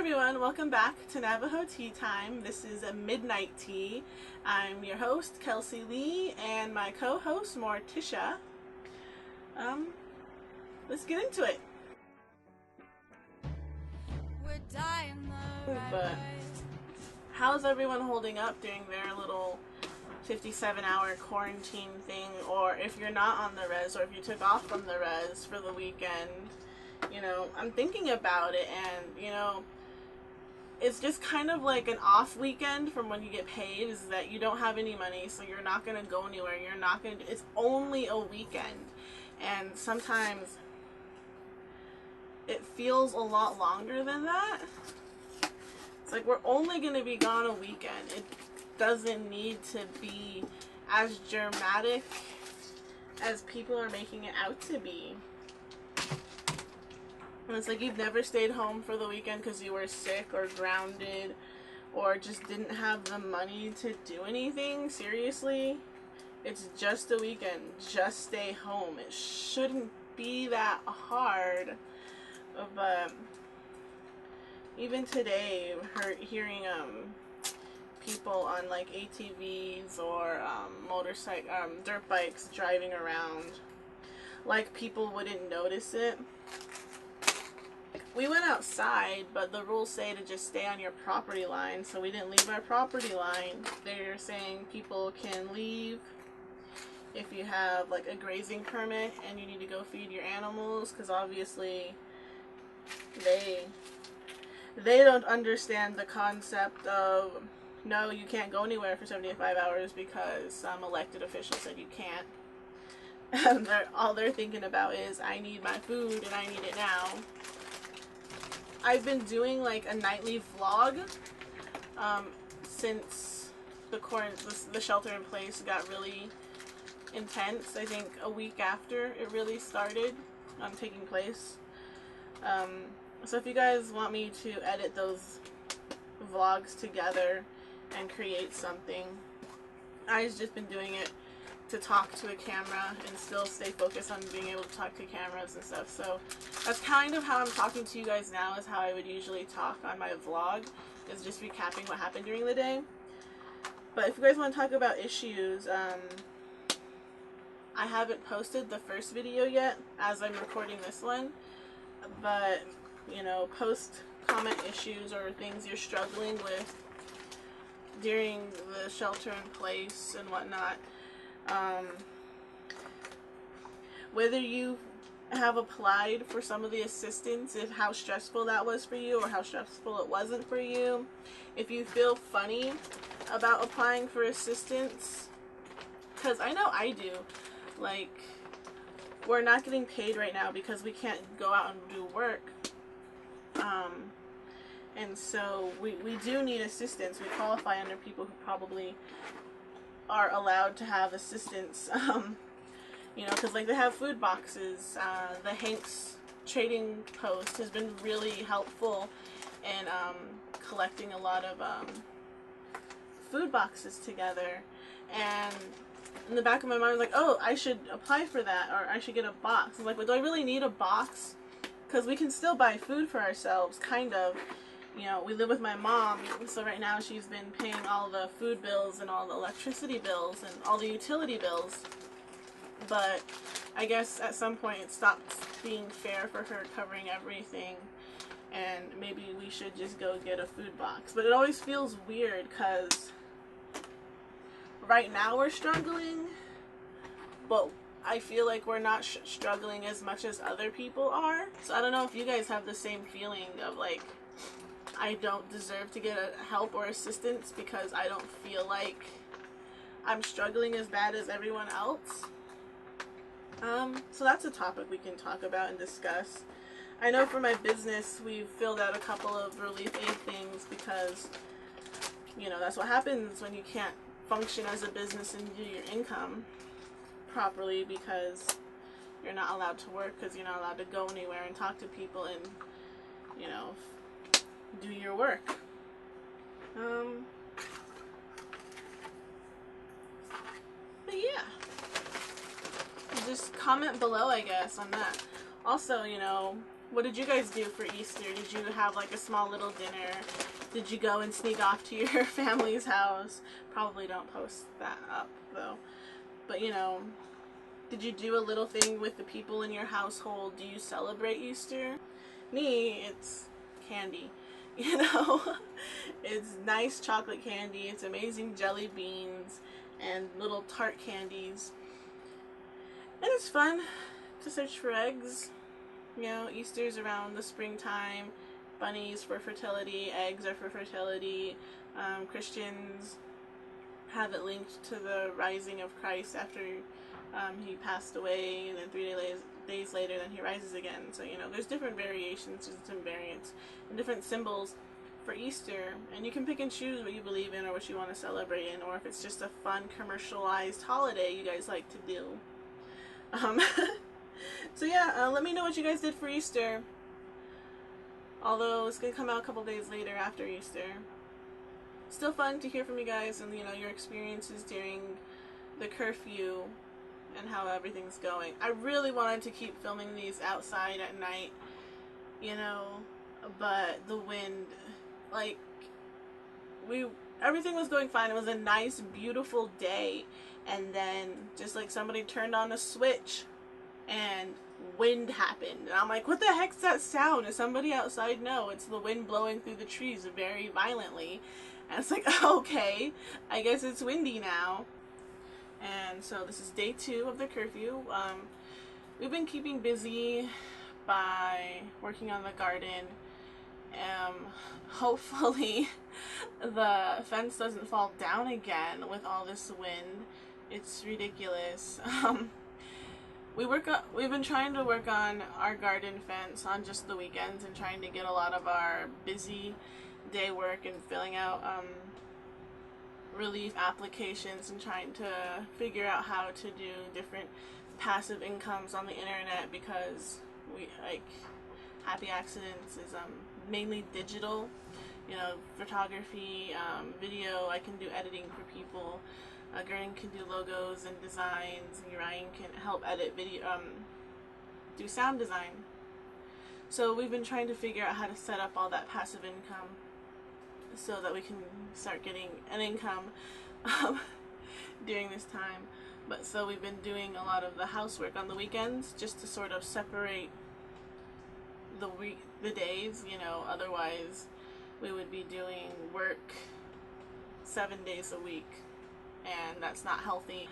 everyone, welcome back to Navajo Tea Time. This is a midnight tea. I'm your host, Kelsey Lee, and my co-host, Morticia. Let's get into it. But how's everyone holding up during their little 57-hour quarantine thing? Or if you're not on the res, or if you took off from the res for the weekend, you know, I'm thinking about it, and, you know, it's just kind of like an off weekend from when you get paid, is that you don't have any money, so you're not going to go anywhere, you're not going to, it's only a weekend, and sometimes it feels a lot longer than that. It's like we're only going to be gone a weekend. It doesn't need to be as dramatic as people are making it out to be. And it's like you've never stayed home for the weekend because you were sick or grounded or just didn't have the money to do anything. Seriously, it's just a weekend. Just stay home. It shouldn't be that hard. But even today, hearing people on like ATVs or dirt bikes driving around like people wouldn't notice it. We went outside, but the rules say to just stay on your property line, so we didn't leave our property line. They're saying people can leave if you have like a grazing permit and you need to go feed your animals, because obviously they don't understand the concept of, no, you can't go anywhere for 75 hours because some elected official said you can't. And all they're thinking about is, I need my food and I need it now. I've been doing like a nightly vlog since the shelter in place got really intense. I think a week after it really started taking place. So if you guys want me to edit those vlogs together and create something, I've just been doing it to talk to a camera and still stay focused on being able to talk to cameras and stuff. So that's kind of how I'm talking to you guys now, is how I would usually talk on my vlog, is just recapping what happened during the day. But if you guys want to talk about issues, I haven't posted the first video yet as I'm recording this one, but you know, comment issues or things you're struggling with during the shelter in place and whatnot. Whether you have applied for some of the assistance, if how stressful that was for you or how stressful it wasn't for you, if you feel funny about applying for assistance, because I know I do. Like, we're not getting paid right now because we can't go out and do work, and so we do need assistance. We qualify under people who probably are allowed to have assistance, you know, because like they have food boxes. The Hanks trading post has been really helpful in collecting a lot of food boxes together, and in the back of my mind I was like, oh, I should apply for that, or I should get a box. I'm like, well, do I really need a box? Because we can still buy food for ourselves, kind of. You know, we live with my mom, so right now she's been paying all the food bills and all the electricity bills and all the utility bills. But I guess at some point it stopped being fair for her covering everything, and maybe we should just go get a food box. But it always feels weird because right now we're struggling, but I feel like we're not struggling as much as other people are. So I don't know if you guys have the same feeling of like, I don't deserve to get help or assistance because I don't feel like I'm struggling as bad as everyone else. So that's a topic we can talk about and discuss. I know for my business, we've filled out a couple of relief aid things because, you know, that's what happens when you can't function as a business and do your income properly, because you're not allowed to work, because you're not allowed to go anywhere and talk to people and, you know, do your work. But yeah, just comment below, I guess, on that. Also, you know, What did you guys do for Easter? Did you have like a small little dinner? Did you go and sneak off to your family's house? Probably don't post that up though. But you know, did you do a little thing with the people in your household? Do you celebrate Easter? Me, it's candy. You know, it's nice chocolate candy, it's amazing jelly beans and little tart candies. And it's fun to search for eggs. You know, Easter's around the springtime. Bunnies for fertility, eggs are for fertility. Christians have it linked to the rising of Christ after he passed away, and then 3 days later then he rises again. So you know, there's different variations, different variants, and different symbols for Easter, and you can pick and choose what you believe in or what you want to celebrate in, or if it's just a fun commercialized holiday you guys like to do. So yeah, let me know what you guys did for Easter, although it's gonna come out a couple days later after Easter. Still fun to hear from you guys and, you know, your experiences during the curfew and how everything's going. I really wanted to keep filming these outside at night, you know, but the wind, like, everything was going fine. It was a nice, beautiful day, and then just like somebody turned on a switch and wind happened. And I'm like, what the heck's that sound? Is somebody outside? No, it's the wind blowing through the trees very violently. And it's like, okay, I guess it's windy now. And so this is day 2 of the curfew. We've been keeping busy by working on the garden. Hopefully the fence doesn't fall down again with all this wind. It's ridiculous. We've been trying to work on our garden fence on just the weekends and trying to get a lot of our busy day work and filling out relief applications and trying to figure out how to do different passive incomes on the internet, because we like Happy Accidents is mainly digital, you know, photography, video. I can do editing for people. Gordon can do logos and designs, and Ryan can help edit video, do sound design. So we've been trying to figure out how to set up all that passive income so that we can start getting an income during this time. But so we've been doing a lot of the housework on the weekends just to sort of separate the days, you know, otherwise we would be doing work 7 days a week, and that's not healthy.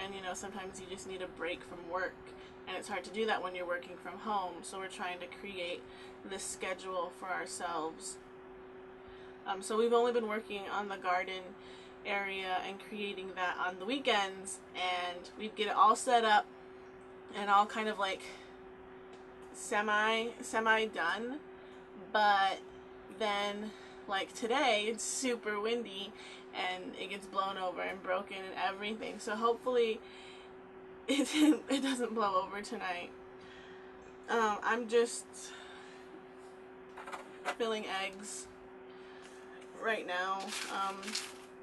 And you know, sometimes you just need a break from work, and it's hard to do that when you're working from home. So we're trying to create this schedule for ourselves. So we've only been working on the garden area and creating that on the weekends, and we'd get it all set up and all kind of like semi done. But then like today it's super windy and it gets blown over and broken and everything. So hopefully it doesn't blow over tonight. I'm just filling eggs right now.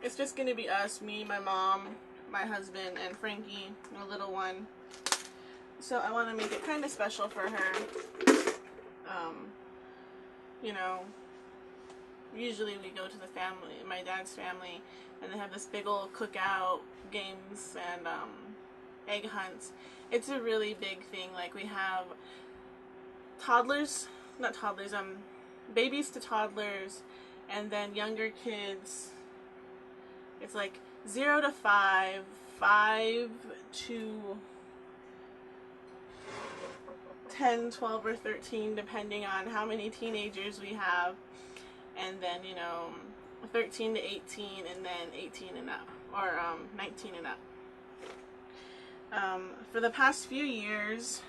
It's just gonna be us, me, my mom, my husband, and Frankie, a little one. So I want to make it kind of special for her. You know, usually we go to the family, my dad's family, and they have this big old cookout, games, and egg hunts. It's a really big thing. Like, we have babies to toddlers, and then younger kids. It's like 0 to 5, 5 to 10, 12, or 13, depending on how many teenagers we have. And then, you know, 13 to 18, and then 18 and up, or 19 and up. For the past few years,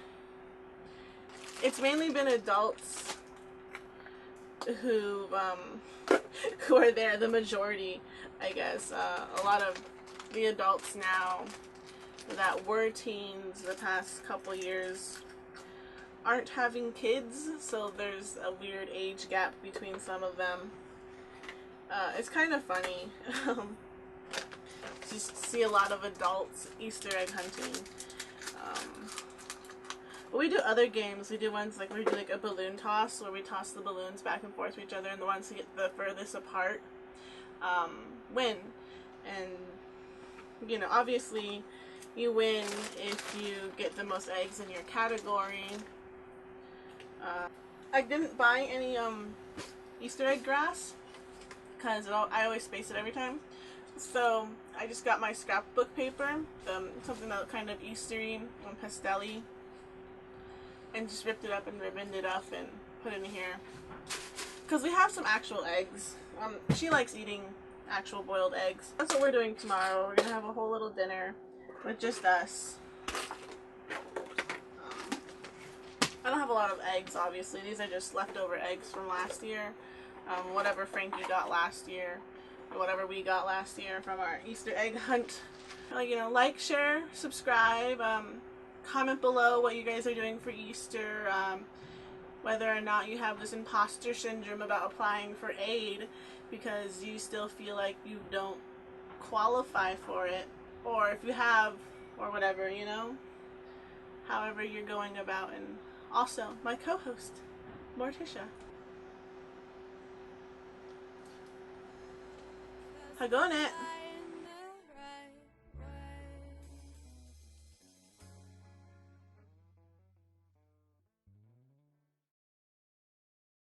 it's mainly been adults who are there, the majority, I guess. A lot of the adults now that were teens the past couple years aren't having kids, so there's a weird age gap between some of them. It's kind of funny. Just see a lot of adults Easter egg hunting. But we do other games. We do ones like we do like a balloon toss where we toss the balloons back and forth to each other, and the ones who get the furthest apart win. And you know, obviously you win if you get the most eggs in your category. I didn't buy any Easter egg grass because I always space it every time. So I just got my scrapbook paper, something that kind of Eastery and pastel-y, and just ripped it up and ribboned it up and put it in here. Because we have some actual eggs. She likes eating actual boiled eggs. That's what we're doing tomorrow. We're gonna have a whole little dinner with just us. I don't have a lot of eggs, obviously. These are just leftover eggs from last year. Whatever Frankie got last year, or whatever we got last year from our Easter egg hunt. You know, like, share, subscribe, comment below what you guys are doing for Easter, whether or not you have this imposter syndrome about applying for aid because you still feel like you don't qualify for it, or if you have, or whatever, you know, however you're going about. And also my co-host, Morticia. Hagonet!